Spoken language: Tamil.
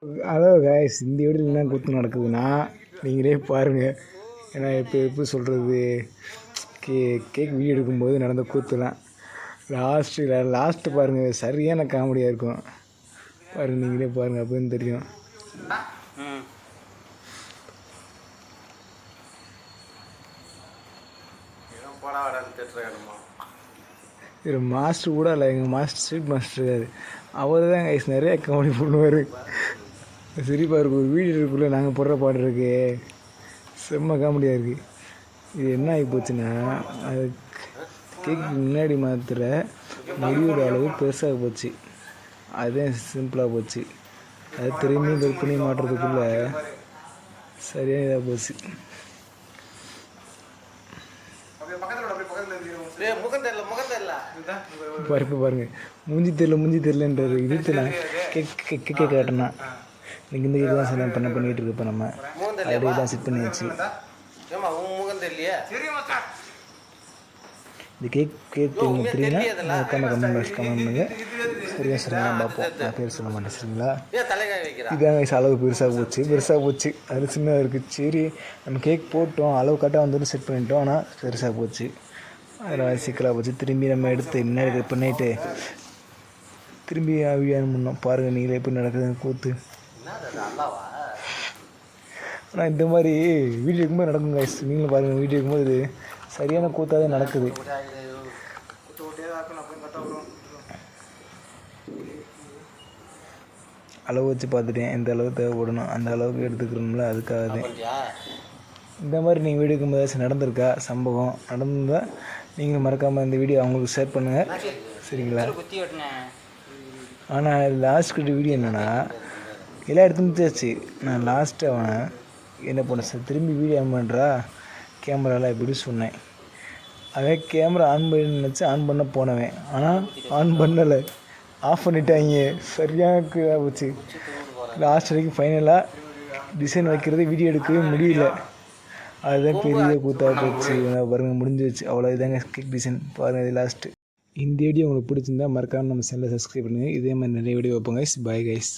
ஹலோ கைஸ், இந்த வீடியோவில் என்ன கூத்து நடக்குதுன்னா நீங்களே பாருங்கள். ஏன்னா இப்போ எப்படி சொல்கிறது, கேக் வீடியோ எடுக்கும்போது நடந்த கூத்துலாம் லாஸ்ட்டு பாருங்கள், சரியான காமெடியாக இருக்கும். பாருங்கள், நீங்களே பாருங்கள், அப்படின்னு தெரியும். இது மாஸ்டர் கூட இல்லை, எங்கள் மாஸ்டர் ஸ்ட்ரீட் மாஸ்டர் இருக்காரு. அவர் தான் கைஸ் நிறையா காமெடி பண்ணுவார். சிரிப்பாக இருக்கும். ஒரு வீடியோ இருக்குள்ளே நாங்கள் போடுற பாடு இருக்கு, செம்ம காமெடியாக இருக்குது. இது என்ன ஆகி போச்சுன்னா, அது கேக்கு முன்னாடி மாத்திர முடியோட அளவு பெருசாக போச்சு. அதுதான் சிம்பிளாக போச்சு. அது திரும்பியும் விற்பனை மாட்டுறதுக்குள்ளே சரியாக இதாக போச்சு. பாருங்க, மூஞ்சி தெரியலன்றது இதுனா கேட்க காட்டினா இன்னைக்கு இந்த கேக்கு தான் சார் பண்ணிகிட்டு இருப்போம். நம்ம அப்படியே தான் செட் பண்ணியாச்சு. இந்த கேக் தெரியுன்னா கமெண்ட் பண்ணுங்க. சரியா சரிங்களா பார்ப்போம். நான் பேர் சொல்ல மாட்டேன் சரிங்களா. இதாங்க அளவு பெருசாக போச்சு. அது சின்னதாக இருக்குது. சரி, நம்ம கேக் போட்டோம், அளவு கரெக்டாக வந்துட்டு செட் பண்ணிட்டோம். ஆனால் பெருசாக போச்சு, அதில் சிக்கலாக போச்சு. திரும்பி நம்ம எடுத்து என்ன இது பண்ணிட்டு திரும்பி வீடியோ பண்ணோம். பாருங்கள் நீங்களே எப்படி நடக்குதுன்னு கூத்து. ஆனால் இந்த மாதிரி வீடியோ இருக்கும்போது நடக்கும் கைஸ். நீங்களும் பாருங்கள், வீடியோ இருக்கும்போது சரியான கூத்தாக தான் நடக்குது. அளவு வச்சு பார்த்துட்டேன், எந்த அளவுக்கு தேவைப்படணும் அந்த அளவுக்கு எடுத்துக்கிறோம்ல, அதுக்காக தான். இந்த மாதிரி நீங்கள் வீடியோ இருக்கும்போது ஏதாச்சும் நடந்திருக்கா, சம்பவம் நடந்தால் நீங்கள் மறக்காமல் இந்த வீடியோ அவங்களுக்கு ஷேர் பண்ணுங்கள் சரிங்களா. ஆனால் லாஸ்ட் வீடியோ என்னென்னா, எல்லாம் எடுத்து முடிச்சாச்சு. நான் லாஸ்ட்டு அவனை என்ன பண்ண சார் திரும்பி வீடியோ ஆன் பண்ணுறா கேமராலாம் எப்படி சொன்னேன். அவன் கேமரா ஆன் பண்ணி நினச்சி ஆன் பண்ண போனவன், ஆனால் ஆன் பண்ணலை, ஆஃப் பண்ணிட்டாங்க. சரியாக போச்சு. லாஸ்ட் வரைக்கும் ஃபைனலாக டிசைன் வைக்கிறது வீடியோ எடுக்கவே முடியல. அதுதான் பெரிய கூத்தாக போச்சு. பாருங்கள், முடிஞ்சு வச்சு அவ்வளோ. இதாங்க கேக் டிசைன் பாருங்கள். இது லாஸ்ட்டு. இந்த வீடியோ உங்களுக்கு பிடிச்சிருந்தா மறக்காமல் நம்ம சேனலை சப்ஸ்கிரைப் பண்ணுங்கள். இதே மாதிரி நிறைய வீடியோ வைப்போம் கைஸ். Bye guys.